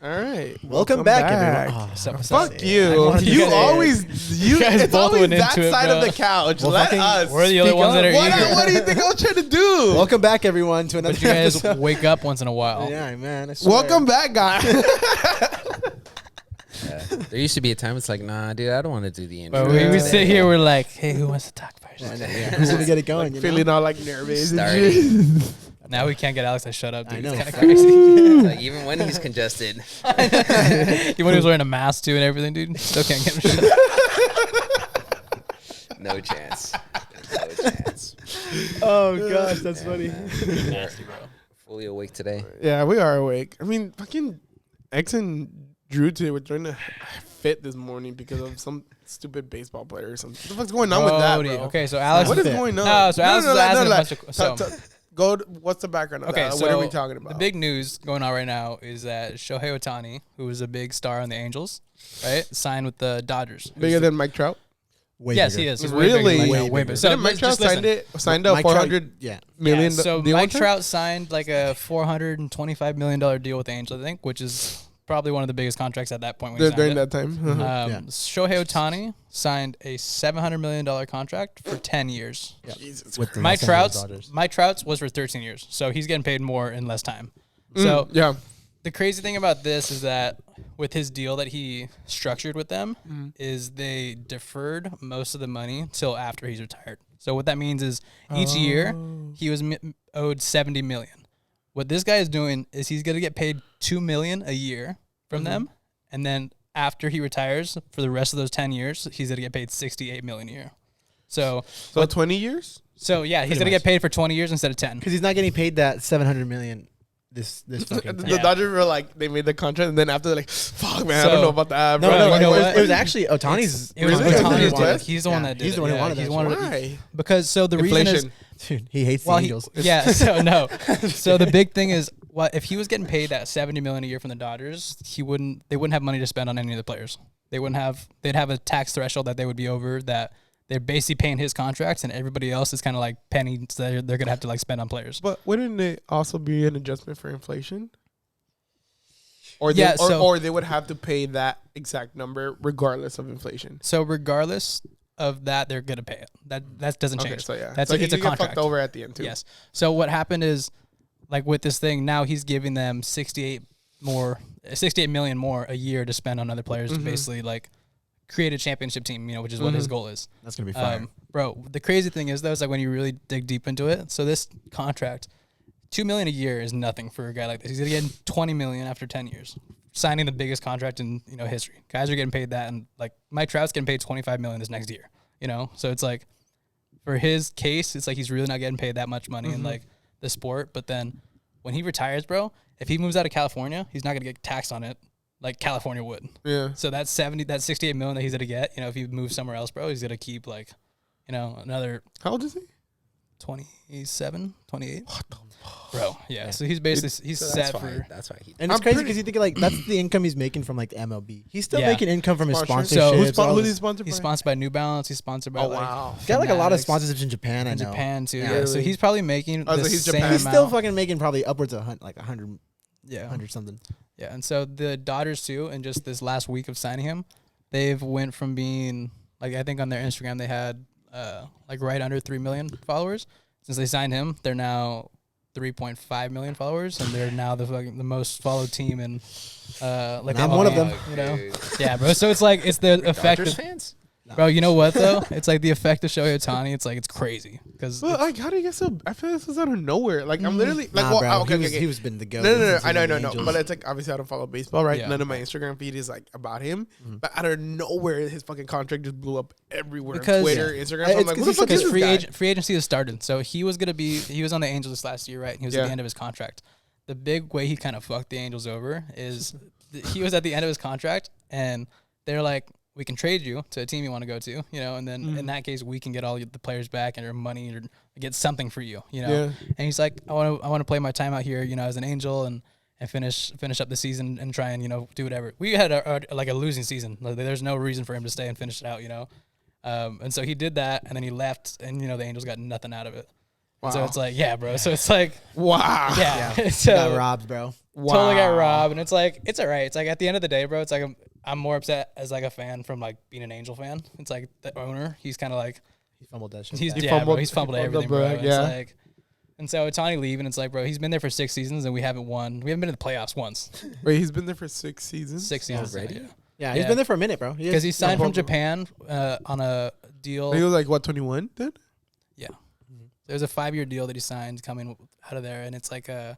All right. Welcome back, everyone. Oh, fuck you. You always, it's both always went that into it, side bro. of the couch. Well, Let fucking- us. We're the only Speak ones that up. are eager. What do you think I was trying to do? Welcome back, everyone, to another But you guys episode. wake up once in a while. Yeah, man. I swear. Welcome back, guys. There used to be a time it's like, nah, dude, I don't want to do the intro. But we would sit here, we're like, hey, who wants to talk first? Yeah, who's gonna get it going? you know? Feeling all like nervous and Starting. shit. Now we can't get Alex to shut up, dude. I know. It's kind of crazy. It's like, even when he's congested. Even when he was wearing a mask, too, and everything, dude. Still can't get him shut up. No chance. No chance. Oh gosh, that's Yeah, funny. man. Nasty, bro. Fully awake today. Yeah, we are awake. I mean, fucking X and Drew today were trying to fit this morning because of some stupid baseball player or something. What the fuck's going on with that, dude. bro? Okay, so Alex. What is fit. going on? No, so Alex was asking a bunch of- so- Go. What's the background of Okay, that? so What are we talking about? the big news going on right now is that Shohei Ohtani, who was a big star on the Angels, right, signed with the Dodgers. bigger than Mike Trout. Way Yes, bigger. he is. He's Really? way Way bigger. bigger. So Didn't Mike Trout just listen. signed a Mike Trout- $400 Yeah. million So deal? Mike with him? Trout signed like a $425 million deal with the Angels, I think, which is probably one of the biggest contracts at that point when he signed during it. that time. Uh-huh. Yeah. Shohei Ohtani signed a $700 million contract for 10 years. Jesus With the Mike Los Angeles Trout's Dodgers. Mike Trout's was for 13 years, so he's getting paid more in less time. So yeah. the crazy thing about this is that with his deal that he structured with them Mm-hmm. is they deferred most of the money till after he's retired. So what that means is each year he was owed $70 million. What this guy is doing is he's going to get paid $2 million a year from them, and then after he retires for the rest of those 10 years, he's going to get paid $68 million a year. So 20 years? yeah, he's Pretty going to much. get paid for 20 years instead of 10. Because he's not getting paid that $700 million this fucking The time. Dodgers were like, they made the contract, and then after they're like, fuck, man, I So- don't know about that, No, bro. no, you Like, know it was, what? it was actually Otani's. It was Really? Ohtani's What? deal. He's the one that did He's the one who wanted that He's shit. one of the, Why? because so the reason is Inflation. Dude, he hates well, the Angels. so no. So the big thing is, what if he was getting paid that $70 million a year from the Dodgers? They wouldn't have money to spend on any of the players. They'd have a tax threshold that they would be over that they're basically paying his contracts, and everybody else is kind of like pennies that they're gonna have to like spend on players. But wouldn't it also be an adjustment for inflation? Or Yeah, or they would have to pay that exact number regardless of inflation. So regardless of that, they're gonna pay it. That doesn't Okay, change. so yeah, That's so like he it's a could get contract. fucked over at the end too. Yes. So what happened is, like with this thing, now he's giving them 68 million more a year to spend on other players to basically like create a championship team, which is what his goal is. That's going to be fire. Bro, the crazy thing is though, is like when you really dig deep into it. So this contract, $2 million a year is nothing for a guy like this. He's gonna get $20 million after 10 years, signing the biggest contract in history. Guys are getting paid that, and like Mike Trout's getting paid $25 million this next year. So it's like for his case, it's like he's really not getting paid that much money in like the sport. But then when he retires, bro, if he moves out of California, he's not gonna get taxed on it like California would. Yeah. So that 68 million that he's gonna get, if he moves somewhere else, bro, he's gonna keep like, another How old is he? 27, 28. What the fuck? Bro, yeah. So he's basically he's So set that's why. for. That's why he. And it's I'm crazy pretty- because you think like that's the income he's making from like the MLB. He's still Yeah. making income from his Sponsor. sponsorships. So Who's he sponsored He's by? sponsored by New Balance. He's sponsored by Oh wow. He's got like a lot of Fanatics sponsorships in Japan. I in know. Japan too. Yeah. Yeah. So Really? he's probably making Oh, so the he's same Japan. He's amount. still fucking making probably upwards of 100 yeah. 100 something. Yeah. And so the Dodgers too, and just this last week of signing him, they've went from being like I think on their Instagram they had like right under 3 million followers. Since they signed him, they're now 3.5 million followers, and they're now the most followed team in like I'm MLB, one of them. Dude. Yeah, bro. So it's like it's the effect Dodgers of fans? bro. You know what though? It's like the effect of Shohei Ohtani. It's like it's crazy because But like, how do you get so? I feel this was out of nowhere. Like I'm literally like, Nah, well, bro. okay, he, was, okay, he okay. was been the go. No. I know. But it's like obviously I don't follow baseball, right? Yeah. None of my Instagram feed is like about him. But out of nowhere, his fucking contract just blew up everywhere. Because- Twitter, Instagram. So It's I'm like, 'cause who the fuck is because this guy? free agency has started. So he was on the Angels this last year, right? And he was at Yeah. the end of his contract. The big way he kind of fucked the Angels over is he was at the end of his contract, and they're like, we can trade you to a team you want to go to, and then in that case we can get all the players back and our money or get something for you, Yeah. And he's like, I want to play my time out here, as an Angel and finish up the season and try and do whatever. We had like a losing season. Like, there's no reason for him to stay and finish it out, and so he did that, and then he left, and the Angels got nothing out of it. Wow. So it's like, yeah, bro. So it's like, wow. yeah. So got robbed, bro. totally got robbed, and it's like, it's all right. It's like at the end of the day, bro. It's like I'm more upset as like a fan from like being an Angel fan. It's like the owner. He's kind of like He fumbled that shit. he's back. bro. He's fumbled everything, bro. bag, It's yeah. like, and so Otani leaving. It's like, bro, he's been there for 6 seasons and we haven't won. We haven't been to the playoffs once. Wait, he's been there for 6 seasons. 6 seasons Already? Yeah. Yeah, he's Yeah. been there for a minute, bro. Because he signed from Fumble. Japan on a deal. He was like what 21 then? There's a 5-year deal that he signed coming out of there, and it's like a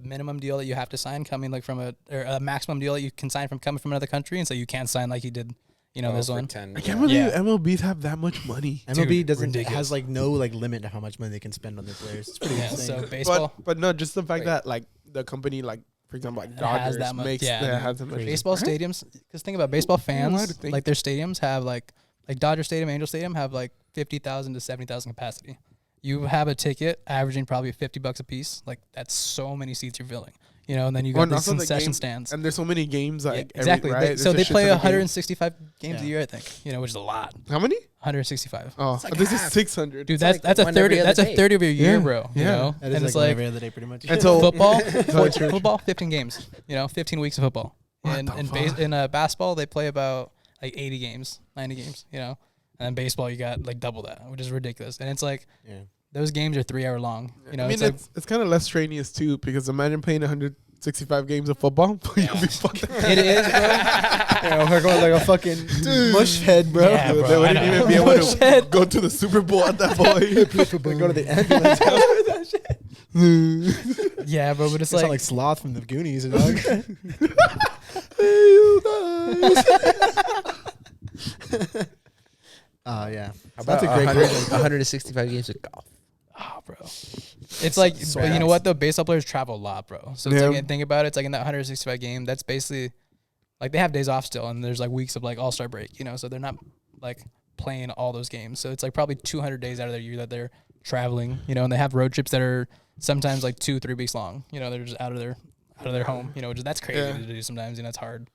minimum deal that you have to sign coming like from a maximum deal that you can sign from coming from another country, and so you can't sign like he did, this for one. 10. I can't believe Yeah. MLBs have that much money. MLB Dude, doesn't ridiculous. has like no like limit to how much money they can spend on their players. It's pretty Yeah, insane. so baseball But no, just the fact Wait. that like the company like for example like Has Dodgers that much- makes yeah, that dude. has that much. baseball Right? stadiums, because think about baseball I don't know how fans, to think. like their stadiums have like Dodger Stadium, Angel Stadium have like 50,000 to 70,000 capacity. You have a ticket averaging probably $50 a piece. Like that's so many seats you're filling, and then you Well, got and these also the concession game- stands. And there's so many games Yeah, like exactly. right? So There's they a shit play ton of games. 165 games a Yeah. year, I think. Which is a lot. How many? 165. Oh, like this is half. 600. Dude, It's that's like that's a one every 30. other That's a day. third of your year, Yeah, bro. You yeah. know, That is and it's like like every other day, pretty much. And so football, That's true. football, 15 games. 15 weeks of football. What And the fuck? in basketball, they play about like 80 games, 90 games. And then baseball, you got like double that, which is ridiculous. And it's like yeah. those games are 3 hour long. I mean, it's like it's kind of less strenuous too because imagine playing 165 games of football. You'll be fucked. it is, bro. Yeah, we're going like a fucking mush head, bro. Yeah, bro, They I wouldn't know. even be able to Shit. go to the Super Bowl at that point. They go to the ambulance. Yeah, bro, but it's It's like, like, like Sloth from the Goonies, dog. Yeah. How That's about a great 100 question. 165 games of golf? oh, bro. It's like, Swag. but you know what though? Baseball players travel a lot, bro. So it's Yeah. like, and think about it. It's like in that 165 game, that's basically like they have days off still, and there's like weeks of like All-Star break, so they're not like playing all those games. So it's like probably 200 days out of their year that they're traveling, and they have road trips that are sometimes like 2-3 weeks long. They're just out of their home, which that's crazy Yeah. to do sometimes. It's hard.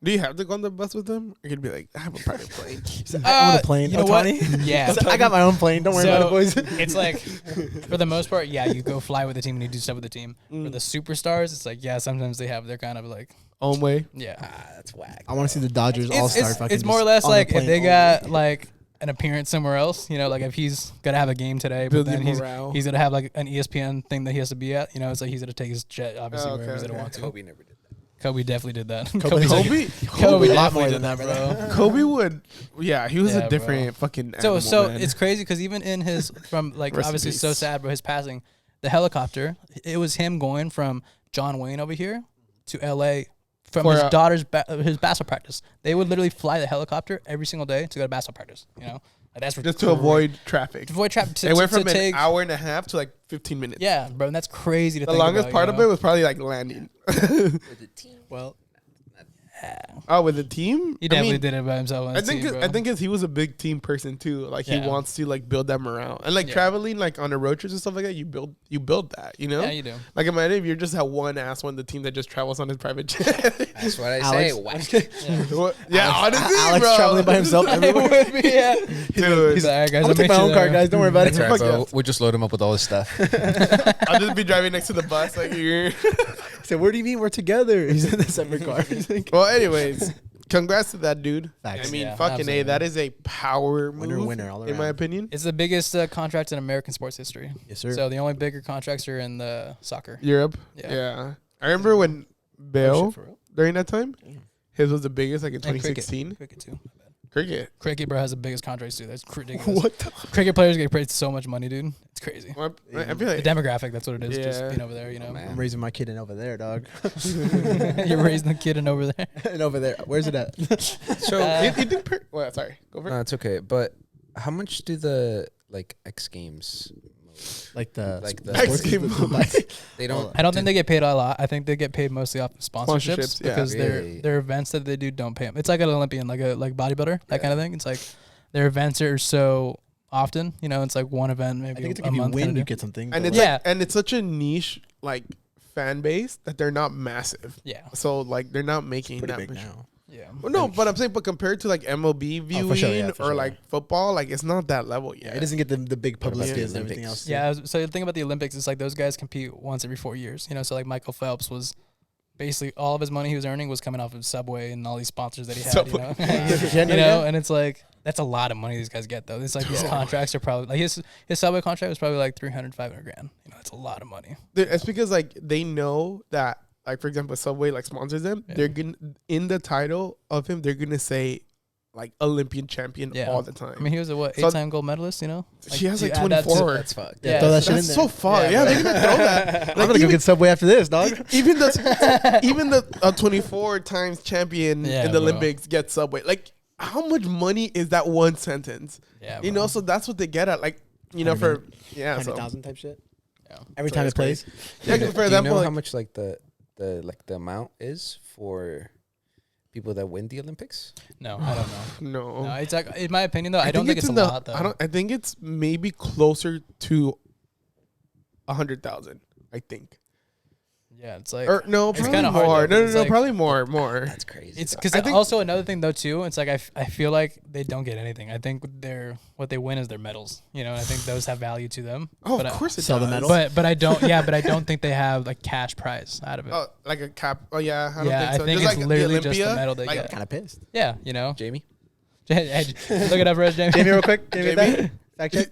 Do you have to go on the bus with them? Or could be like, I have a private plane. I own a plane. You know what? Otani? Yeah. I got my own plane. Don't worry about it, So, boys. It's like, for the most part, yeah, you go fly with the team and you do stuff with the team. For the superstars, it's like, yeah, sometimes they have their kind of like, Own way. yeah. That's whack. I want to see the Dodgers It's, All-Star it's, fucking it's more or just less on the like if plane they all got day. like an appearance somewhere else, like if he's gonna have a game today, but Building then he's morale. gonna have like an ESPN thing that he has to be at, it's like he's gonna take his jet obviously Oh, wherever he's okay, gonna okay. want to. Kobe never did that. Kobe definitely did that. Kobe's like- Kobe a lot definitely more did than that, that, bro. Kobe would, yeah, he was Yeah, a bro. different fucking So animal, man. it's crazy because even in his from like Rest in obviously so peace. sad, bro. His passing, the helicopter, it was him going from John Wayne over here to L.A. from For his a- daughter's his basketball practice. They would literally fly the helicopter every single day to go to basketball practice. Like, that's just to avoid traffic. to avoid traffic. They went from an take, hour and a half to like 15 minutes. Yeah, bro, and that's crazy to The think longest about, part of it was probably like landing. Well, Oh, with the team? He I definitely mean, did it by himself. On I his think team, I bro. think he was a big team person too. Like Yeah. he wants to like build that morale and like Yeah. traveling like on the road trips and stuff like that. You build that, Yeah, you do. Like imagine if you're just that one ass one, the team that just travels on his private jet. That's what I Alex- say. Whack. What? Yeah, honestly, Alex bro. traveling by himself It everywhere. would be, yeah. Dude, He's like, all right, guys, I'm I'll gonna take meet my you own car, there." guys. Don't worry about That's it. right, Fuck bro. yeah. We'll just load him up with all his stuff. I'll just be driving next to the bus like here. He said, "Where do you mean we're together?" He's in a separate car. He's like, Well, anyways, congrats to that dude. Facts. I mean, Yeah, fucking absolutely. A, that is a power Winner, move, winner all in my around. opinion. It's the biggest contract in American sports history. Yes, sir. So the only bigger contracts are in the soccer. Europe. Yeah. Yeah. I remember when Bale for real. during that time, Damn. his was the biggest like in And cricket. 2016. Cricket too. My bad. Cricket. Cricket, bro, has the biggest contracts too. That's ridiculous. What the? Cricket players get paid so much money, dude. It's crazy. Well, I feel The like demographic, that's what it is. Just Yeah. being over there, man. I'm raising my kid in over there, dog. You're raising the kid in over there. And over there. Where's it at? So you think well, sorry, go for it. no, it's okay. But how much do the like X Games? Like the Like the- sports- X Game They don't. I don't think they get paid a lot. I think they get paid mostly off sponsorships, Sponsorships, yeah. because Really? their events that they do don't pay them. It's like an Olympian, like bodybuilder, that kind of thing. It's like their events are so often, it's like one event maybe I think it's a like if you month. win, kinda you deal. get something. And but it's like- Yeah. like, and it's such a niche like fan base that they're not massive. Yeah. So like they're not making pretty that big much. now. Yeah. Well, no, but I'm saying, but compared to like MLB viewing for sure, yeah, for or sure. like football, like it's not that level yet. It doesn't get the big What about publicity the as everything Olympics? else. too. Yeah. So the thing about the Olympics is like those guys compete once every 4 years. You know, so like Michael Phelps was basically all of his money he was earning was coming off of Subway and all these sponsors that he had. Subway. You know, and it's like that's a lot of money these guys get though. It's like these contracts are probably like his Subway contract was probably like 300, 500 grand. You know, that's a lot of money. It's because like they know that, like for example, Subway like sponsors them. Yeah. They're gonna in the title of him. They're gonna say like Olympian champion Yeah. all the time. I mean, he was a what So- 8-time gold medalist. You know, She has you like add that to- 24. That's fucked. Yeah, Throw that shit in That's there. so far. Yeah, Yeah, bro. they're gonna throw that. I'm gonna go even, get Subway after this, dog. even the 24 times champion Yeah, in the bro. Olympics gets Subway. Like, how much money is that one sentence? yeah, You bro. know, so that's what they get at. Like, you know, for yeah, so 100,000 type shit. Yeah. Every So time that's it plays. yeah, Do 'cause for you example, know like, how much like the amount is for people that win the Olympics? No, I don't know. no. No, it's like in my opinion though. I don't think it's a in the, lot though. I think it's maybe closer to 100,000. I think. Yeah, it's like Or no, it's probably kinda hard, more. though, No, 'cause, no, like- probably more. That's crazy. it's because I think- also another thing though too. It's like I feel like they don't get anything. I think what they win is their medals. You know, I think those have value to them. Oh, but of course it Sell the does. medal. But I don't. Yeah, but I don't think they have like cash prize out of it. Oh, like a cap. Oh yeah, I don't Yeah, think so. I think Just it's like literally the just the Olympia, medal they like, get. Kind of pissed. Yeah, you know. Jamie? Hey, look it up for us, Jamie. Jamie, real quick. Jamie, Jamie? fact check.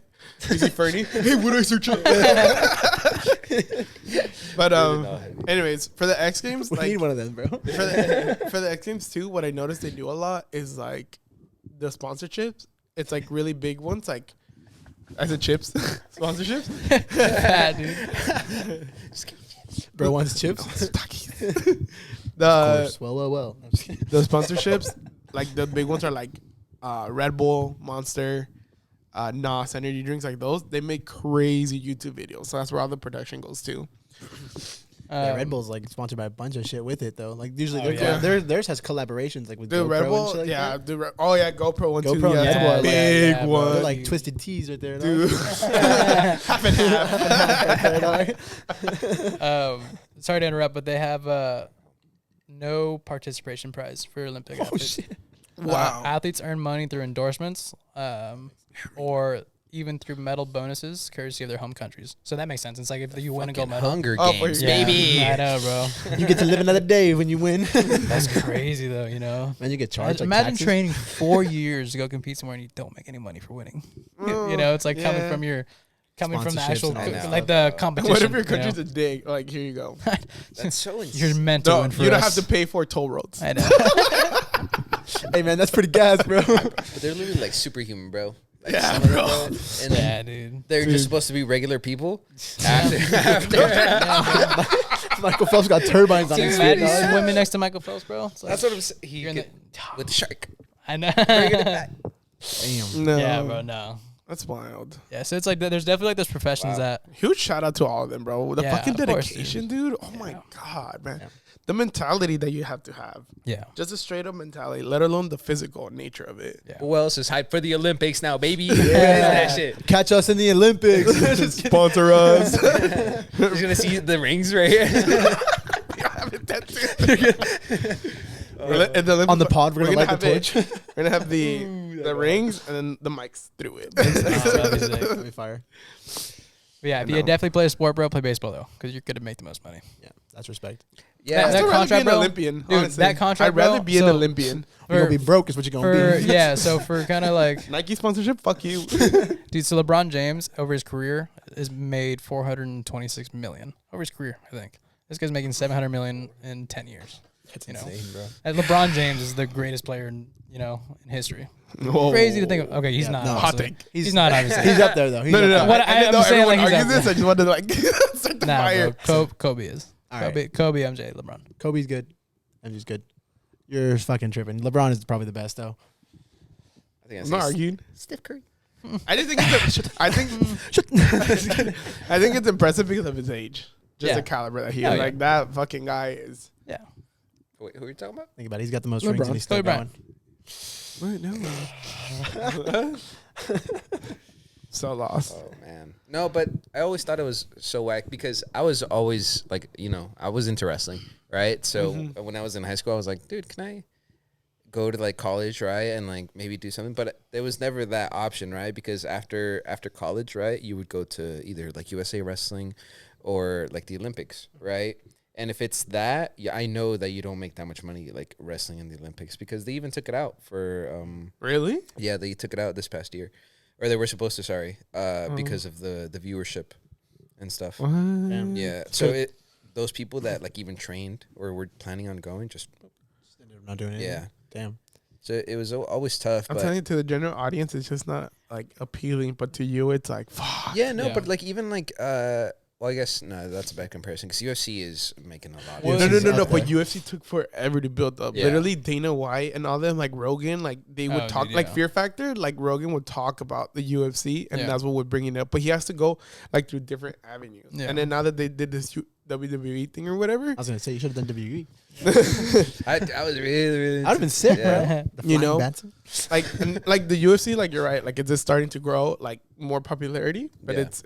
Is he Fernie? Hey, what do I search up? But anyways, for the X Games, We like need one of them, bro. for the X Games too, what I noticed they do a lot is like the sponsorships. It's like really big ones, like I said chips sponsorships. Fat, dude. Bro wants chips. The Of course. Well. I'm just kidding. the sponsorships, like the big ones are like Red Bull, Monster, NOS energy drinks, like those. They make crazy YouTube videos, so that's where all the production goes to. Yeah, Red Bull's like sponsored by a bunch of shit with it though. Like usually Oh, theirs has collaborations like with The GoPro Red and Bull, shit like yeah. that. GoPro one too. GoPro, Yeah, yeah, that's a yeah, big yeah, bro. one. They're like twisted tees right there. Dude. Dog. Half and half. Sorry to interrupt, but they have no participation prize for Olympic athletes. shit. Wow. Athletes earn money through endorsements, or even through medal bonuses, courtesy of their home countries. So that makes sense. It's like if you win a gold medal. Hunger Oh, for Games, your- baby. I know, bro. You get to live another day when you win. That's crazy, though. You know. Man, you get charged. Like Imagine taxes. training 4 years to go compete somewhere and you don't make any money for winning. You know, it's like coming Yeah. from the Sponsorships actual and all that like stuff. the competition. What if your you know? country's a dig? Like, here you go. That's so insane. You're meant to No, win for you don't us. have to pay for toll roads. I know. Hey man, that's pretty gas, bro. But they're literally like superhuman, bro. Like, Yeah, some of bro. them, and Yeah, dude. they're just supposed to be regular people. After Michael Phelps got turbines on Dude, his imagine feet. dog. swimming next to Michael Phelps, bro. It's like, that's what I'm saying. He you're in could, with the shark. I know. Bring it back. Damn. No. Yeah, bro. No. That's wild. Yeah, so it's like there's definitely like those professions that Huge shout out to all of them, bro. The Yeah, fucking of course, dedication, dude. Oh my god, man. Yeah. The mentality that you have to have. yeah. Just a straight up mentality, let alone the physical nature of it. Yeah. Who else is hyped for the Olympics now, baby? That shit. Catch us in the Olympics. Sponsor us. He's gonna see the rings right here. On the pod, we're gonna light the have torch. We're gonna have the rings and then the mics through it. That'd be fire. But yeah, if you know. definitely play a sport, bro, play baseball though, because you're gonna make the most money. Yeah, that's respect. Yeah, I'd that still rather contract, be an bro. Olympian. Dude, honestly. that contract, I'd rather bro, be an so- Olympian. You're gonna be broke, is what you're gonna For be. yeah, so for kind of like, Nike sponsorship? Fuck you. dude, so LeBron James over his career has made 426 million over his career. I think this guy's making 700 million in 10 years. That's You know. insane, bro. And LeBron James is the greatest player in in history. Whoa. Crazy to think of. Okay, he's Yeah, not. no. Hot obviously. take. He's not obviously. He's up there though. He's No, no, up no. there. What I didn't I'm know saying, everyone like, he's argues up this. I just wanted to like start the Nah, fire. bro. Kobe is. All right. Kobe, MJ, LeBron. Kobe's good. MJ's good. You're fucking tripping. LeBron is probably the best though. I think I'm not arguing. Steph Curry. I just think I think it's impressive because of his age. Just Yeah. the caliber that he Oh, is. yeah. Like that fucking guy is. Yeah. Wait, who are you talking about? Think about it. He's got the most LeBron. rings and he's still Kobe Bryant. going. Wait, no. So lost. Oh man, no, but I always thought it was so whack because I was always like, I was into wrestling, right? So when I was in high school, I was like, dude, can I go to like college, right, and like maybe do something, but there was never that option, right? Because after college, right, you would go to either like USA Wrestling or like the Olympics, right? And if it's that, yeah, I know that you don't make that much money like wrestling in the Olympics because they even took it out for Really? yeah, they took it out this past year, or they were supposed to. Sorry, because of the viewership and stuff. Damn. Yeah, so those people that like even trained or were planning on going just ended up not doing anything. yeah. Damn. So it was always tough. I'm but telling you, to the general audience, it's just not like appealing, but to you, it's like, fuck. yeah, no, Yeah. but like even like well, I guess no, that's a bad comparison because UFC is making a lot. Well, of No, no, UFC's no, out no. But there. UFC took forever to build up. Yeah. Literally, Dana White and all them, like Rogan, like they would Oh, talk, dude, like yeah. Fear Factor, like Rogan would talk about the UFC, and Yeah. that's what would bring it up. But he has to go like through different avenues. Yeah. And then now that they did this WWE thing or whatever, I was gonna say you should have done WWE. I was really I'd have been sick, Yeah. bro. The You flying know? Batson. like and, like the UFC, like you're right, like it's just starting to grow like more popularity, but Yeah. it's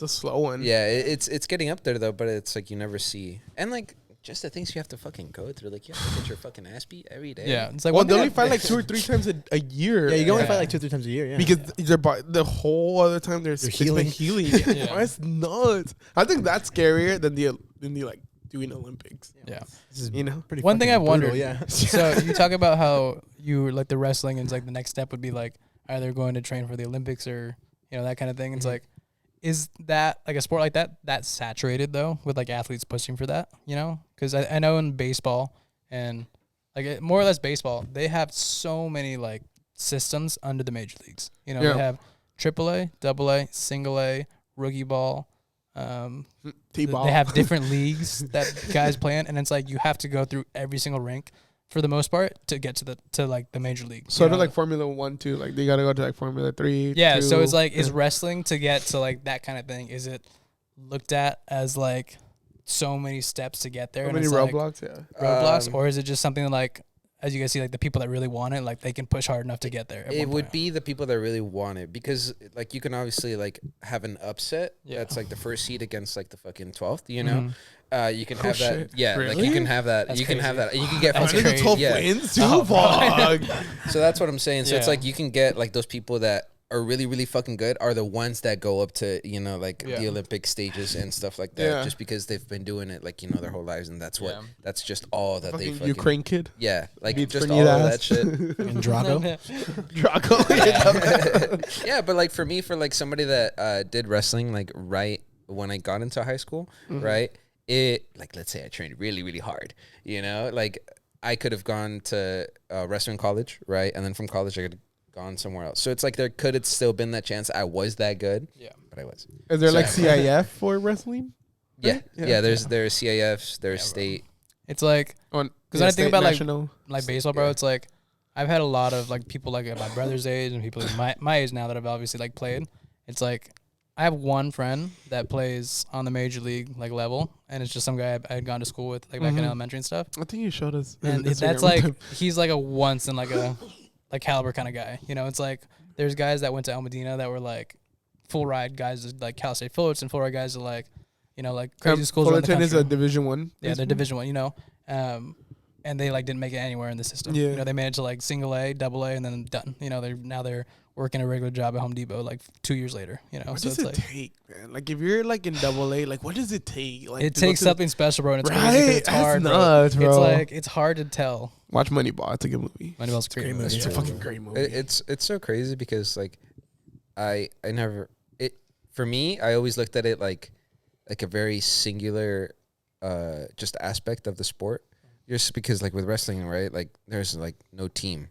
a slow one. Yeah, it's getting up there though, but it's like you never see and like just the things you have to fucking go through. Like you have to get your fucking ass beat every day. Yeah, it's like Well, one they thing only I- fight like 2 or 3 times a year. Yeah, you can only Yeah. fight like 2 or 3 times a year. Yeah. Because the whole other time they're healing. healing. Yeah. That's nuts. I think that's scarier than the like doing Olympics. Yeah. This is You know, pretty. One thing fucking I've wondered. brutal, Yeah. So you talk about how you like the wrestling, and it's like the next step would be like either going to train for the Olympics or that kind of thing. It's like, is that like a sport like that's saturated though with like athletes pushing for that? Because I know in baseball and like more or less baseball, they have so many like systems under the major leagues. Yeah. They have AAA, AA, single A, rookie ball. T-ball. They have different leagues that guys play in, and it's like you have to go through every single rink for the most part to get to like the major league. sort of like Formula 1 too. Like they gotta go to like Formula 3. yeah. So 2. it's like, is wrestling to get to like that kind of thing? Is it looked at as like so many steps to get there? so and many it's like roadblocks. Yeah. roadblocks, or is it just something like, as you guys see, like the people that really want it, like they can push hard enough to get there? at It one would point? be the people that really want it because like you can obviously like have an upset Yeah. that's like the first seed against like the fucking 12th, Mhm. You can Oh, have that. shit. Yeah, like Really? you can have that. That's you can have crazy. that. You can get That's fucking Under the 12 crazy. yeah. wins too. Oh, bro. Fuck. So that's what I'm saying. So it's Yeah. like you can get like those people that are really, really fucking good are the ones that go up to, like Yeah. the Olympic stages and stuff like that Yeah. just because they've been doing it like, their whole lives. And that's Yeah. that's just all that they Fucking fucking. Ukraine kid. Yeah. Like Beats just for all neat of ass. that shit. And Drago. Draco. Yeah. But like for me, for like somebody that did wrestling, like right when I got into high school, right? It like, let's say I trained really, really hard, like I could have gone to wrestling college, right? And then from college, I could have gone somewhere else. So it's like there could have still been that chance I was that good. Yeah. But I was. Is there like So- CIF for wrestling? Yeah. Yeah. Yeah. There's CIFs, there's Yeah, bro. state. It's like, On 'Cause when I think state, about, like, national. like baseball, bro, Yeah. it's like I've had a lot of like people like at my brother's age and people like my age now that have obviously like played. It's like I have one friend that plays on the major league like level, and it's just some guy I had gone to school with like back in Mhm. elementary and stuff. I think you showed us. And Instagram that's one like time. he's like a once in like a like caliber kind of guy. It's like there's guys that went to El Medina that were like full ride guys at, like Cal State Fullerton, full ride guys that like like crazy schools around the Fullerton country. is a Division 1. Yeah, they're Division 1, and they like didn't make it anywhere in the system. Yeah. They made it to like single A, double A, and then done. They're working a regular job at Home Depot like 2 years later. What So does it's it like take, man? Like if you're like in AA, like what does it take? Like it to go takes to- something special, bro. And it's crazy 'cause Right? it's That's hard, nuts, bro. It's like it's hard to tell. Watch Moneyball. It's a good movie. Moneyball's a great Great movie. movie. It's a Yeah. fucking great movie. It's so crazy because like I never for me I always looked at it like a very singular just aspect of the sport. Just because like with wrestling, right? Like there's like no team,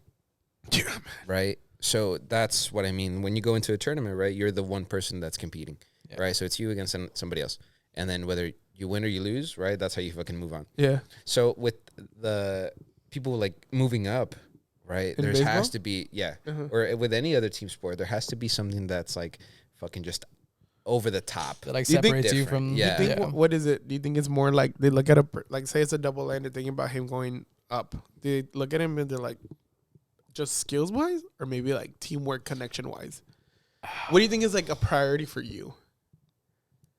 Yeah, man. right? So that's what I mean. When you go into a tournament, right, you're the one person that's competing, Yeah. right? So it's you against somebody else. And then whether you win or you lose, right, that's how you fucking move on. Yeah. So with the people like moving up, right, In there baseball? has to be, Uh-huh. or with any other team sport, there has to be something that's like fucking just over the top. That like Do you think separates you different? from Yeah. Do you think what is it? Do you think it's more like they look at like say it's a double A and they're thinking about him going up? They look at him and they're like, just skills wise, or maybe like teamwork connection wise. What do you think is like a priority for you?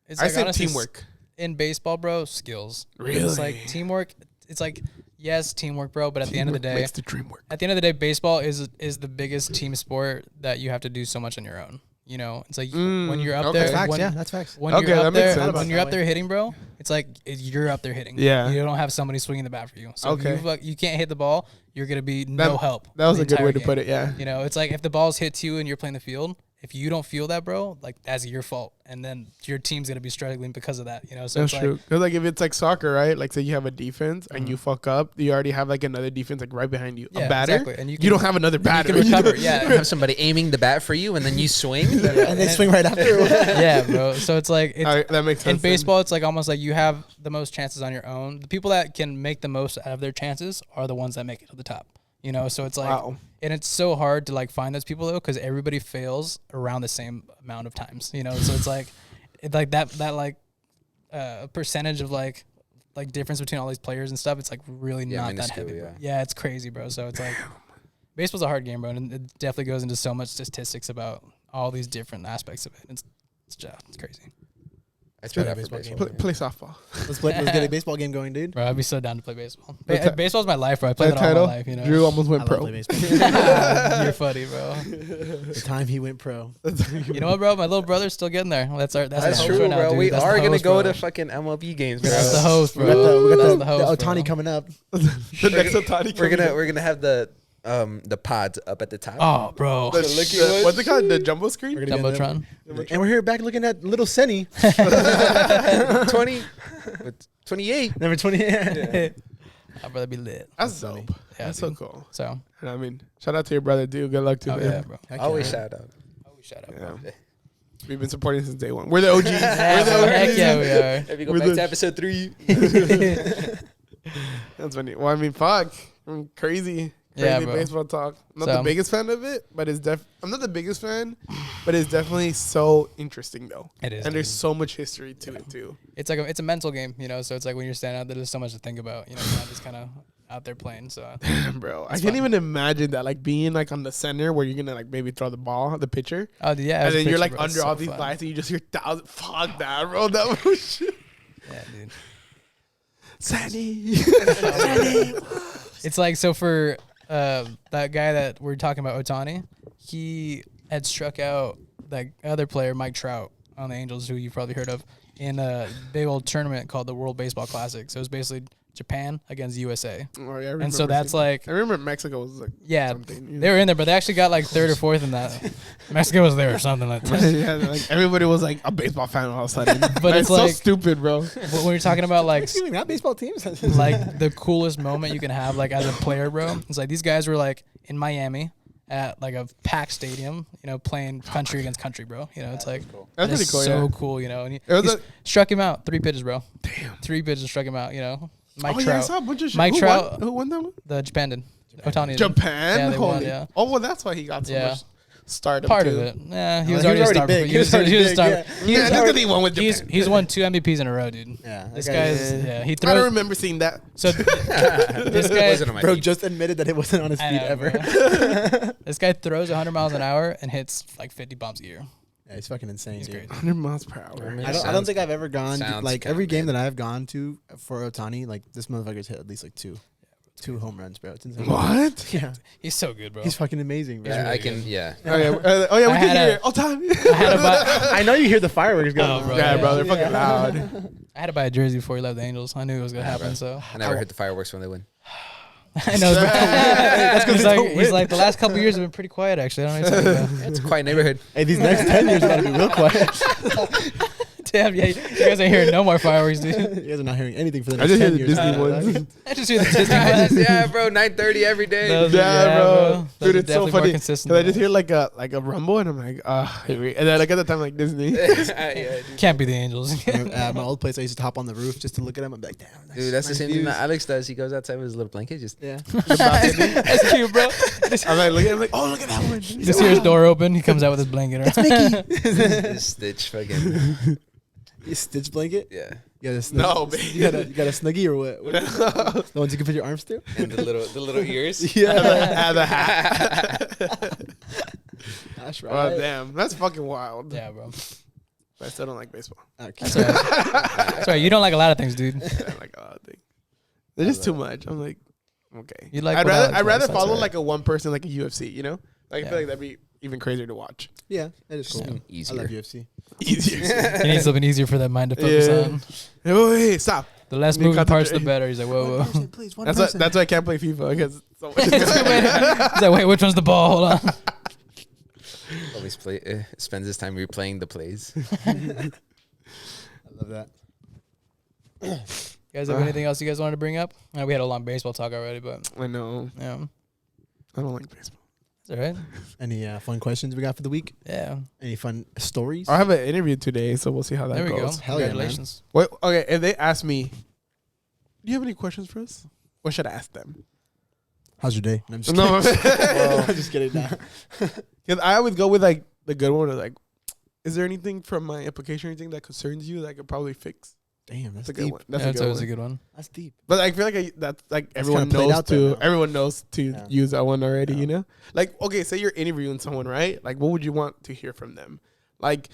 It's I like, said honestly, teamwork. in baseball, bro. Skills. Really? It's like teamwork. It's like yes, teamwork, bro. But at the end of the day, makes the dream work. at the end of the day, baseball is the biggest team sport that you have to do so much on your own. You know, it's like when you're up okay. there, That's facts. when, Yeah, that's facts. when Okay, you're that up makes there, sense. when you're That up there hitting, bro, it's like you're up there hitting. Yeah. You don't have somebody swinging the bat for you. So Okay. if you can't hit the ball, you're gonna be no help. That was the a good entire way to game. put it. Yeah. You know, it's like if the ball's hit to you and you're playing the field, if you don't feel that, bro, like that's your fault, and then your team's gonna be struggling because of that. You know, so That's it's true. like Because like if it's like soccer, right? Like say you have a defense and you fuck up, you already have like another defense like right behind you. Yeah, a batter, exactly. And you you don't can- have another batter. you can recover. Yeah, have somebody aiming the bat for you, and then you swing. And they swing right after. yeah, bro. So it's like it's, All right, that makes sense. in baseball, it's like almost like you have the most chances on your own. The people that can make the most out of their chances are the ones that make it to the top. You know, so it's like, Wow. and it's so hard to like find those people though, because everybody fails around the same amount of times. You know, so it's like, percentage of like difference between all these players and stuff. It's like really Yeah, not that minuscule, heavy. yeah. Bro. Yeah, it's crazy, bro. So it's like, baseball's a hard game, bro, and it definitely goes into so much statistics about all these different aspects of it. It's crazy. I tried Yeah, out for baseball baseball. Play softball. Let's get a baseball game going, dude. Bro, I'd be so down to play baseball. The ti- Baseball's my life, bro. I Play played the it all title. my life, you know. Drew almost I went love pro. play baseball. You're funny, bro. The time he went pro. You know what, bro? My little brother's still getting there. That's That's the host true, right now, bro. dude. We That's the are gonna host, go bro. to fucking MLB games, bro. That's the host, We bro. got That's the, the host, Otani bro. coming up. The next Otani. We're gonna have the pods up at the top. Oh, bro. What's it called? The jumbo screen. We're gonna get them. Jumbotron. And we're here back looking at little Senny, 28. number 20. I'd rather be lit. That's dope. Yeah, That's so dude. cool. So, And I mean, shout out to your brother, dude. Good luck to oh him. yeah, bro. Always shout out. Always shout out, Yeah. bro. We've been supporting since day one. We're the OGs. Yeah, We're the bro. OGs. Heck yeah, we are. If you go We're back the- to episode 3, That's funny. Well, I mean, fuck. Crazy Yeah, bro. baseball talk. I'm not So- the biggest fan of it, but I'm not the biggest fan, but it's definitely so interesting though. It is. And there's dude. so much history to it too. It's like it's a mental game, you know. So it's like when you're standing out there, there's so much to think about. You know, you're not just kind of out there playing. So Bro, I It's can't fun. even imagine that, like being like on the center where you're gonna like maybe throw the ball, the pitcher, oh yeah, and it's then you're picture, like bro. It's under so all these fun. lights and you just hear thousand. Fuck that, bro. That was shit. Yeah, dude. Sandy. It's like, so for that guy that we're talking about, Otani, he had struck out that other player, Mike Trout, on the Angels, who you've probably heard of, in a big old tournament called the World Baseball Classic. So it was basically Japan against USA. Oh, yeah, I And so remember that's seeing like, that. I remember Mexico was like yeah, something. they were in there, but they actually got like third or fourth in that. Mexico was there or something like that. yeah, like everybody was like a baseball fan all of a sudden. But it's so like- stupid, bro. But when you're talking about like Excuse me, not baseball teams. like the coolest moment you can have like as a player, bro. It's like these guys were like in Miami at like a packed stadium, you know, playing country against country, bro. You know, it's like That's it's pretty cool. so Yeah. cool, you know. And he It was he's a- struck him out 3 pitches, bro. Damn. 3 pitches struck him out. You know, Mike Oh yeah, I Trout, saw a bunch of shit. Mike Who Trout- Won? Who won that one? the Japan did. Otani did. Japan. Yeah, they Holy. won, yeah. Oh well, that's why he got so Yeah. much stardom. Part too. of it. Yeah, he He was was already a already star. big. He was a big, star. yeah. Yeah, look at he won with Japan. He's won 2 MVPs in a row, dude. Yeah, This that guy- guy's he I don't throws. remember seeing that. So this guy, wasn't on my Bro feet. just admitted that it wasn't on his I feet know, ever. bro. This guy throws 100 miles an hour and hits like 50 bombs a year. Yeah, he's fucking insane, He's dude. crazy. 100 miles per hour. I mean, I don't Sounds- think I've ever gone to, sounds like kinda every game mad. that I've gone to for Otani. Like this motherfucker's hit at least like two home runs, bro. It's insane. What? Yeah, He's so good, bro. he's fucking amazing, bro. Yeah, I can. Yeah. Oh yeah, we I can had hear a- it all time. I had to buy, I know you hear the fireworks going. Oh, on. bro, Yeah, bro, they're yeah. fucking loud. I had to buy a jersey before he left the Angels. I knew it was gonna happen, so I never heard the fireworks when they win. I know. That's 'cause He's they like, don't he's win. like the last couple years have been pretty quiet. Actually, I don't know what you're talking about. It's a quiet neighborhood. Hey, these next 10 years are gonna be real quiet. Damn, yeah, you guys ain't hearing no more fireworks, dude. You guys are not hearing anything for the I next just hear 10 the years. Disney ones. I just hear the Disney ones. Yeah, bro. 9:30 every day. Those are- Yeah, bro. Those Dude, are it's so definitely more funny. consistent, Cause I bro. just hear like a rumble and I'm like, and then like at the time like Disney. Yeah, dude. Can't be the Angels. At my old place, I used to hop on the roof just to look at him. I'm like, damn, Dude, that's the nice same thing views. that Alex does. He goes outside with his little blanket, just Yeah. That's cute, bro. I'm like looking, I'm like, oh look at that one. Just hear his door open. He comes out with his blanket. his Stitch fucking. You stitch blanket? Yeah. You got a snuggie? No, man. You got a snuggie or what? The ones you can put your arms through? And the little ears. Yeah. Have a hat. That's right. Oh damn, that's fucking wild. Yeah, bro. But I still don't like baseball. Okay. That's right. You don't like a lot of things, dude. I don't like a lot of things. They're just too much. I'm like, Okay. You like I'd what I rather like I'd rather twice, follow that's like a one person like a UFC. You know, like I Yeah. feel like that'd be even crazier to watch. Yeah, that is cool. Yeah. I love Easier. UFC. Easier. It needs something easier for that mind to focus Yeah. on. Oh, hey, stop. The less You moving parts, the concentrate. better. He's like, whoa, whoa. please, one That's why I can't play FIFA because so much. He's like, wait, which one's the ball? Hold on. Always spends his time replaying the plays. I love that. You guys have anything else you guys wanted to bring up? We had a long baseball talk already, but I know. yeah, I don't like baseball. it's all right. Any fun questions we got for the week? Yeah, Any fun stories? I have an interview today, so we'll see how that there we go. goes. Hell yeah, man. Congratulations. Wait, okay, if they ask me, do you have any questions for us? What should I ask them? How's your day? I'm just No, kidding. I'm just kidding. Nah. because I always go with like the good one. Or like, is there anything from my application or anything that concerns you that I could probably fix? Damn, That's that's a good deep. one. That's Yeah, a that's good always one. a good one. That's deep. But I feel like that's like everyone kinda played knows out there to now. everyone knows to Yeah. use that one already. Yeah. You know, like okay, say you're interviewing someone, right? Like, what would you want to hear from them? Like,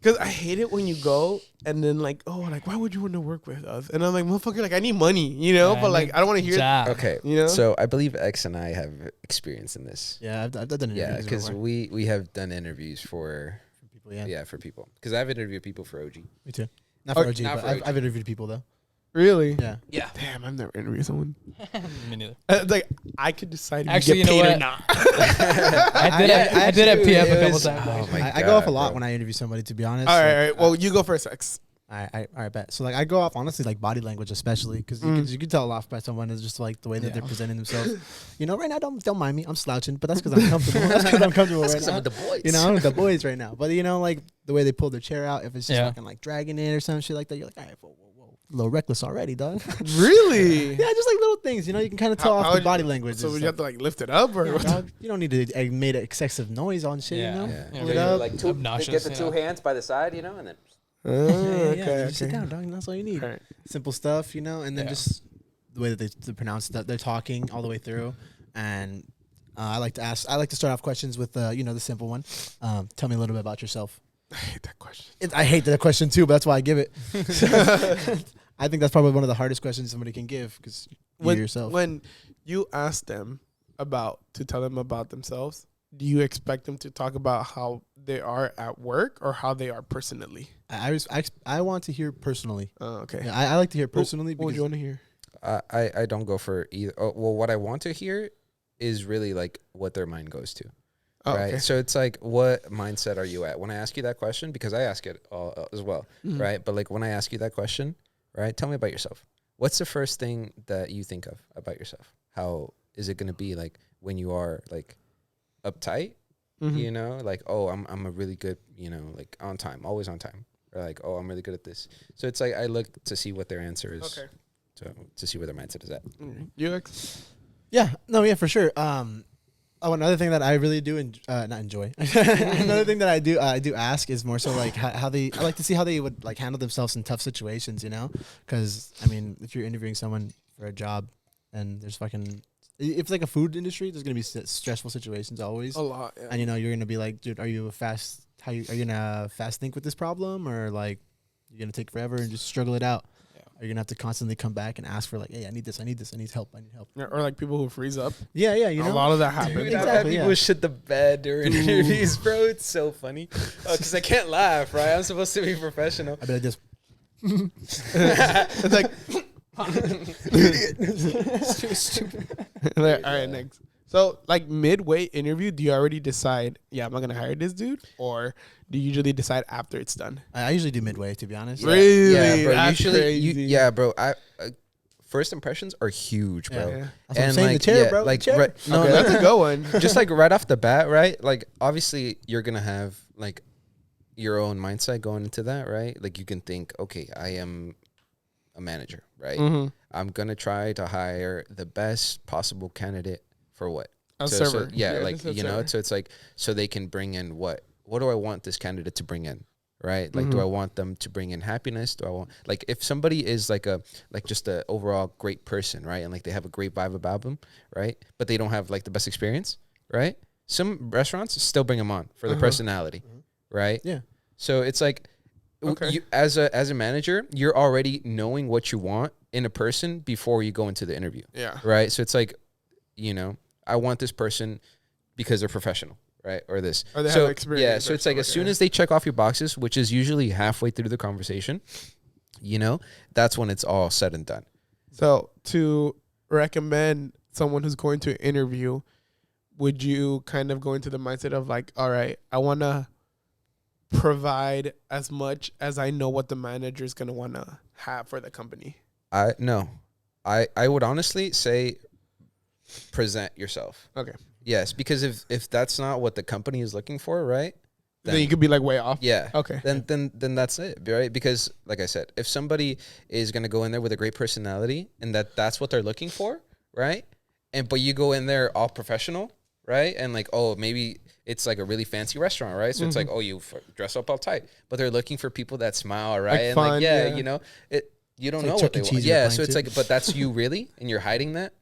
because I hate it when you go and then like, oh, like why would you want to work with us? And I'm like, motherfucker, like I need money, you know. Yeah, but like I don't want to hear. Job. Okay, You know? so I believe X and I have experience in this. Yeah, I've done it. Yeah, because we have done interviews for people. Yeah, for people. Because I've interviewed people for OG. me too. Not for Oh, OG, not but for I've, OG. I've interviewed people though. Really? Yeah. Yeah. Damn, I've never interviewed someone. Me neither. Like I could decide if Actually, you get you know paid or what? not. I did at PF a couple times. Oh my I go off a God, lot bro. when I interview somebody. To be honest. All right, Like, all right. Well, you go first, X. I bet. So like I go off honestly like body language especially because you can tell off by someone is just like the way that they're presenting themselves. You know, right now don't mind me. I'm slouching, but that's because I'm comfortable. That's because I'm comfortable That's right because I'm now. with the boys. You know, I'm with the boys right now. But you know, like the way they pull their chair out, if it's just Yeah. fucking like dragging it or some shit like that, you're like, all right, whoa, a little reckless already, dog. Really? Yeah, just like little things. You know, you can kind of tell How off would the body you- language. So It's would you like, have to like lift it up or? yeah, what? dog, you don't need to made excessive noise on shit. Yeah. You know. Yeah. Yeah, Pull it really, up. Like two, Obnoxious, get the two hands by the side, you know, and then Oh, Yeah, okay, just sit okay. down, dog. And that's all you need. All right. Simple stuff, you know, and then Yeah. just the way that they pronounce that they're talking all the way through. And I like to start off questions with the simple one. Tell me a little bit about yourself. I hate that question. I hate that question too, but that's why I give it. I think that's probably one of the hardest questions somebody can give because you're yourself. When you ask them to tell them about themselves, do you expect them to talk about how they are at work or how they are personally? I want to hear personally. Oh, okay. Yeah, I like to hear personally What would because you want to hear? I don't go for either. Oh, well, what I want to hear is really like what their mind goes to. Oh, right. okay. So it's like, what mindset are you at? When I ask you that question, because I ask it as well, Mhm. right? But like when I ask you that question, right? Tell me about yourself. What's the first thing that you think of about yourself? How is it going to be like when you are like uptight? Mhm. You know, like, oh, I'm a really good, you know, like on time, always on time. Or like, oh, I'm really good at this. So it's like I look to see what their answer is. Okay. To see where their mindset is at. You X? yeah, for sure. Another thing that I really do not enjoy. Another thing that I do ask is more so like how they. I like to see how they would like handle themselves in tough situations. You know, because I mean, if you're interviewing someone for a job and there's fucking, if it's like a food industry, there's gonna be stressful situations always. A lot. Yeah. And you know, you're gonna be like, dude, are you are you gonna fast think with this problem, or like you're gonna take forever and just struggle it out? Yeah. Are you gonna have to constantly come back and ask for like, hey, I need this, I need help. Yeah, or like people who freeze up. Yeah, you know. A lot of that happens. Dude, Exactly, I've had people yeah. shit the bed during interviews, bro. It's so funny. Because I can't laugh, right? I'm supposed to be professional. I bet I just It's like, Stupid. like, all right, next. So, like midway interview, do you already decide? Yeah, am I gonna hire this dude, or do you usually decide after it's done? I usually do midway, to be honest. Yeah. Really? Yeah, bro. That's crazy. Yeah, bro. First impressions are huge, bro. Yeah. That's what I'm saying. The chair, bro. Like, the chair. right, no, Okay, no, that's a good one. just like right off the bat, right? Like, obviously, you're gonna have like your own mindset going into that, right? Like, you can think, okay, I am a manager, right? Mm-hmm. I'm gonna try to hire the best possible candidate for what? A So, server. yeah, like, just a you know, server. so it's like, so they can bring in what do I want this candidate to bring in? Right? Like, do Mhm. I want them to bring in happiness? Do I want, like, if somebody is like just a overall great person, right? And like they have a great vibe about them, right? But they don't have like the best experience, right? Some restaurants still bring them on for their Uh-huh. personality, right? Yeah. So it's like, Okay. You, as a manager, you're already knowing what you want in a person before you go into the interview. Yeah. Right. So it's like, I want this person because they're professional, right? Or this. Or they so, have experience. Yeah. So or it's like as something, soon as they check off your boxes, which is usually halfway through the conversation, that's when it's all said and done. So to recommend someone who's going to an interview, would you kind of go into the mindset of like, all right, I want to provide as much as I know what the manager is going to want to have for the company? No. I would honestly say present yourself. Okay. Yes, because if that's not what the company is looking for, right? Then you could be like way off. Yeah. Okay. Then that's it, right? Because like I said, if somebody is gonna go in there with a great personality and that's what they're looking for, right? But you go in there all professional, right? And like, oh, maybe it's like a really fancy restaurant, right? So it's like, oh, you dress up all tight, but they're looking for people that smile, right? Like and fun, like, yeah. you don't It's like know what Chuck they E. want. Cheese you're Yeah. applying So it's to. like, but that's you really, and you're hiding that.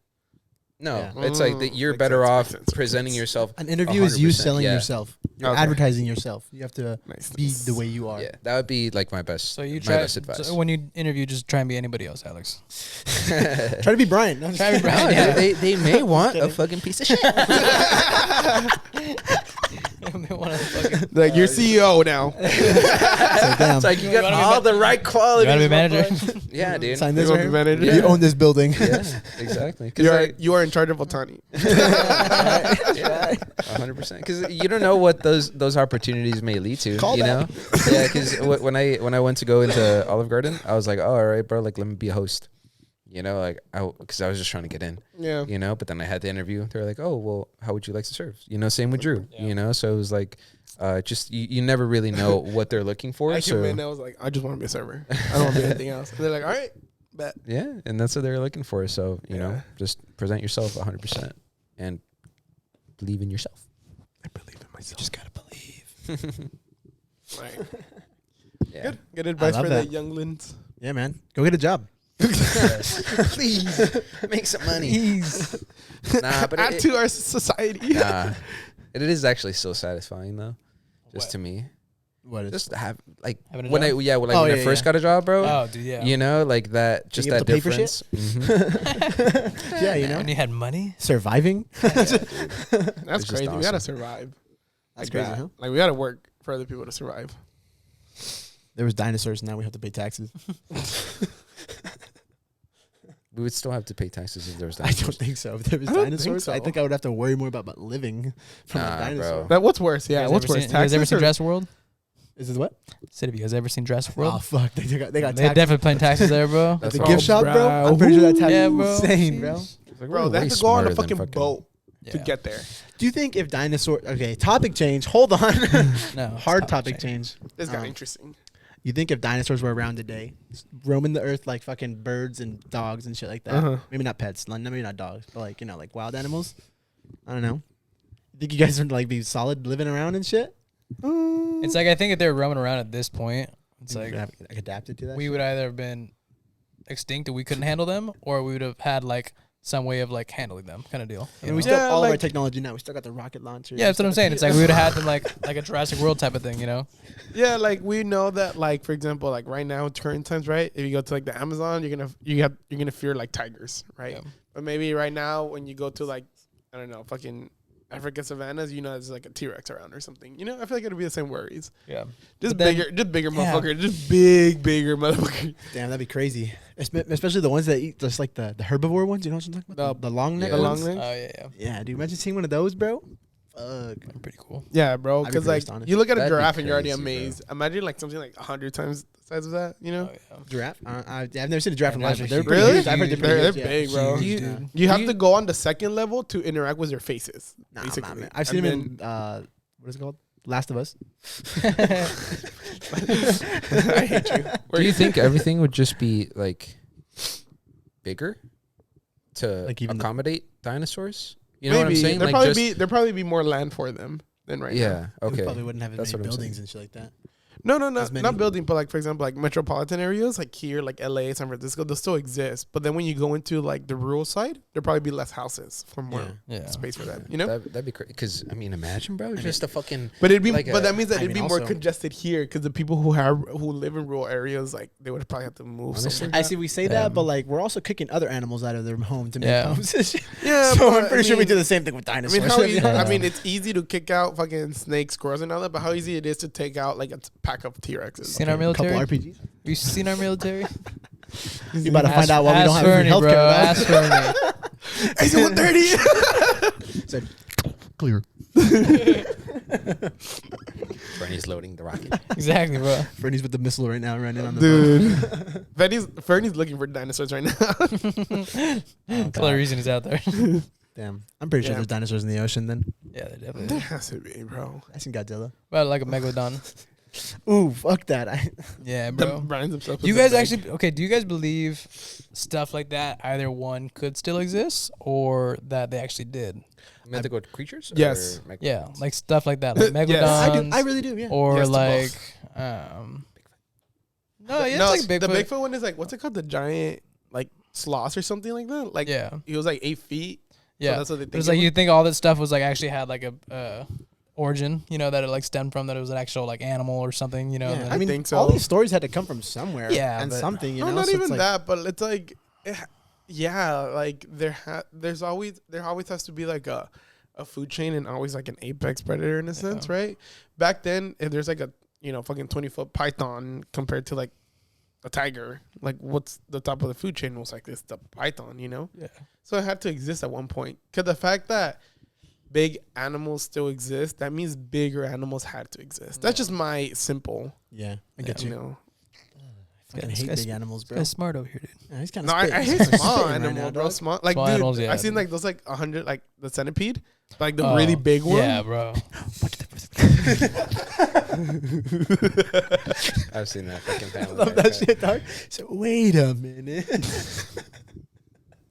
No, Yeah. it's like that you're Makes better sense, off makes sense, makes presenting sense. yourself. An interview is you 100%, selling yeah. yourself. You're Okay. advertising yourself. You have to Nice. be the way you are. Yeah, that would be like my best. So you my try best advice. so when you interview, just try and be anybody else, Alex. Try to be Brian. No, I'm just Try to be kidding. Brian. No, Yeah. they may want a fucking piece of shit. They wanna fucking- Like you're CEO now. So, damn. It's like you You got wanna be all the right You qualities. gotta be a manager. motherfucker. Yeah, dude. Sign You this want right to be here. manager? You own this building. Yeah, exactly. You are in charge of Otani. 100%. Because you don't know what those opportunities may lead to. Call you that. know? Yeah. Because when I went to go into Olive Garden, I was like, oh, all right, bro. Like, let me be a host. Because I was just trying to get in. Yeah. But then I had the interview. They were like, oh, well, how would you like to serve? Same with Drew. Yeah. So it was like, just you never really know what they're looking for. I came So in, I was like, I just want to be a server. I don't want to be anything else. And they're like, all right, bet. yeah, and that's what they're looking for. So Yeah. just present yourself 100% and believe in yourself. I believe in myself. Just gotta believe. Right. Yeah. Good advice love for that. the younglings. Yeah, man. Go get a job. Please make some money. Nah, but Add to our society. nah, it is actually so satisfying though. Just What? to me, What is just to have like Having a when job? when Oh, I yeah, first yeah. got a job, bro. Oh, dude, yeah. Like that, just Being that able to pay for shit? difference. Yeah, you And know, you had money. surviving. That's It's just crazy. We awesome. gotta survive. That's Like crazy, that. huh? Like we gotta work for other people to survive. There was dinosaurs. Now we have to pay taxes. We would still have to pay taxes if there was I don't dinosaurs. think so. If there was I don't think dinosaurs, I so. think I would have to worry more about living from a Nah, dinosaur. bro. But what's worse? You Yeah, guys what's ever worse? seen- You guys ever Taxes seen or- Jurassic World? Is this what? Said, have you guys ever seen Jurassic World? Oh fuck! They got They taxes. definitely paying taxes there, bro. At That's the all, gift shop, bro. bro. I'm pretty sure that tax Yeah, is bro. insane, bro. It's like, Bro, we're they way have to go on a smarter than fucking boat to Yeah. get there. Do you think if dinosaur? Okay, topic change. Hold on. No, Hard it's topic change. This got Um, interesting. You think if dinosaurs were around today, roaming the earth like fucking birds and dogs and shit like that? Uh-huh. Maybe not pets, maybe not dogs, but like like wild animals. I don't know. You think you guys would like be solid living around and shit? It's like I think if they were roaming around at this point, it's like like adapted to that. we would either have been extinct and we couldn't handle them, or we would have had like some way of like handling them, kind of deal. I mean, you know? we still Yeah, have all of our like- technology now. We still got the rocket launcher. Yeah, that's what I'm saying. It's like we would have had them like a Jurassic World type of thing, you know? Yeah, like we know that, like for example, like right now, current times, right? If you go to like the Amazon, you're gonna fear like tigers, right? Yeah. But maybe right now, when you go to like I don't know, fucking African savannas, there's like a T-Rex around or something. I feel like it'd be the same worries. Yeah. Just But then- bigger Yeah. motherfucker, just bigger motherfucker. Damn, that'd be crazy. Especially the ones that eat just like the herbivore ones. You know what I'm talking about? The long neck. Yeah. The ones? long neck. Oh yeah. Yeah, dude. Imagine seeing one of those, bro. Fuck. That'd be pretty cool. Yeah, bro. I'd be Because pretty like astonished. you look at a That'd be giraffe and you're already crazy, bro. amazed. Imagine like something like 100 times the size of that. Oh yeah. Giraffe? I've never seen a giraffe in Yeah, life. those but are they're huge. pretty Really? huge. I've heard they're pretty They're huge, yeah. big, bro. Huge, Yeah. dude. You have you- to go on the second level to interact with their faces. Nah, basically. man. I've seen And him in what is it called? Last of Us. I hate you. Do you think everything would just be like bigger to Like even the- accommodate dinosaurs? You know what I'm Maybe saying? there'd Like probably be more land for them than right now. yeah. We Okay. probably wouldn't have as That's many what I'm buildings saying. and shit like that. No, As many? not building, but like for example, like metropolitan areas, like here, like LA, San Francisco, they'll still exist. But then when you go into like the rural side, there'll probably be less houses for more Yeah. space for that. You know. That'd be crazy. Because I mean, imagine, bro, just a fucking. But it'd be, like but a- that means that I it'd be mean, more also- congested here because the people who live in rural areas, like they would probably have to move. Honestly. somewhere. I see. We say that, but like we're also kicking other animals out of their home to make Yeah. homes. and shit. Yeah, so but I'm pretty sure we mean- do the same thing with I dinosaurs. mean, how easy, Yeah. I mean, it's easy to kick out fucking snakes, squirrels, and all that, but how easy it is to take out like a pack of T-Rexes. Seen our Couple military? RPGs. You seen our military? You about to find out why we don't have Fernie, any bro. healthcare. Ask Fernie. I said 130. Said clear. Bernie's loading the rocket. Exactly, bro. Fernie's with the missile right now, running on the Dude, Fernie's looking for dinosaurs right now. That's the only reason he's out there. Damn, I'm pretty sure Yeah. there's dinosaurs in the ocean. Then Yeah, they definitely. There Do. has to be, bro. I seen Godzilla. Well, like a megalodon. Ooh, fuck that. Yeah, The bro. Brian's himself. Do you guys actually okay? Do you guys believe stuff like that either one could still exist or that they actually did? Mythical creatures? Yes. Or Yeah, like stuff like that, like Yes. megalodons. I really do. Yeah. Or Yes to like, both. no, yeah, no, it's like the Bigfoot. Bigfoot one is like, what's it called? The giant like sloth or something like that. Like, Yeah, he was like 8 feet. yeah. that's what they But it's think like it you think all that stuff was like actually had like a origin, you know, that it like stemmed from, that it was an actual like animal or something, you know. Yeah, and I then- mean, think so. all these stories had to come from somewhere. Yeah, and but- something. You No, know, not so it's even like- that, but it's like, yeah, like there always has to be like a food chain and always like an apex predator in a sense, right? Back then, if there's like a fucking 20-foot python compared to like a tiger, like what's the top of the food chain? Was like this the python, yeah, So it had to exist at one point. Cause the fact that big animals still exist, that means bigger animals had to exist. That's just my simple, Yeah, I get you you. know. I fucking this hate guy's- big animals, bro. Guy's smart over here, dude. Yeah, he's kind No, of. I hate small animals, bro. Small, like, Small dude, animals, yeah. I've seen like those like 100, like the centipede, like the really big one. Yeah, bro. I've seen that fucking family. Love that shit, dog. So wait a minute.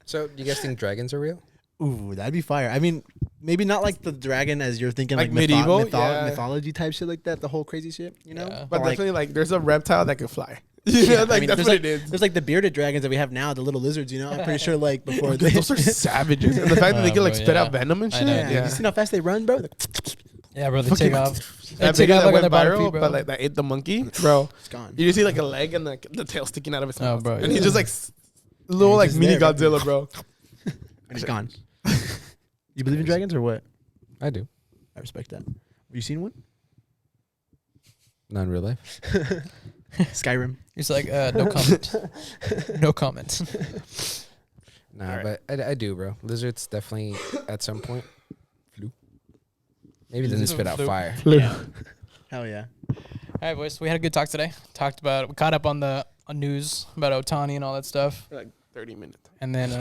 So, do you guys think dragons are real? Ooh, that'd be fire. I mean, maybe not like the dragon as you're thinking, Like like, medieval? Yeah. mythology type shit like that. The whole crazy shit, you know. Yeah. But like, definitely like there's a reptile that can fly. yeah, Like I mean, that's there's what like, it is. There's like the bearded dragons that we have now, the little lizards. You know, I'm pretty sure like before they. Those are savages. And the fact that they can like bro, spit yeah. out venom and I shit. know, yeah, Yeah. you seen how fast they run, bro? Yeah, bro. They Fucking- take off. They That take video off that like on went their bottom viral, feet, bro. but like that ate the monkey, bro. It's gone. You just see like a leg and like the tail sticking out of his Oh, mouth, bro, and yeah. he's just like little he's like just mini there, bro. Godzilla, bro. And it's gone. You believe in dragons or what? I do. I respect that. Have you seen one? Not in real life. Skyrim. He's like, no comment. No comment. Nah, Alright. but I do, bro. Lizards definitely at some point flew. Maybe doesn't spit out Flew. fire. Yeah. Hell yeah. All right, boys. We had a good talk today. We caught up on the news about Otani and all that stuff. For like 30 minutes. And then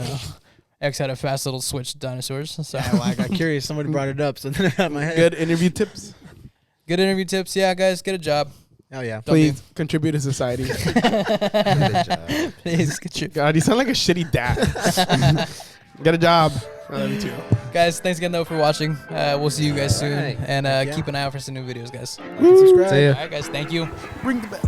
X had a fast little switch to dinosaurs. So Yeah, well, I got curious. Somebody brought it up, so then I had my head. Good interview tips. good interview tips. Yeah, guys, get a job. Hell yeah. Don't be- Please contribute to society. Good job. Please get your God, you sound like a shitty dad. Get a job. I love you too. guys. Thanks again though for watching. We'll see you guys soon, Alright. and Yeah. keep an eye out for some new videos, guys. Like and subscribe. See ya. All right, guys. Thank you. Bring the back.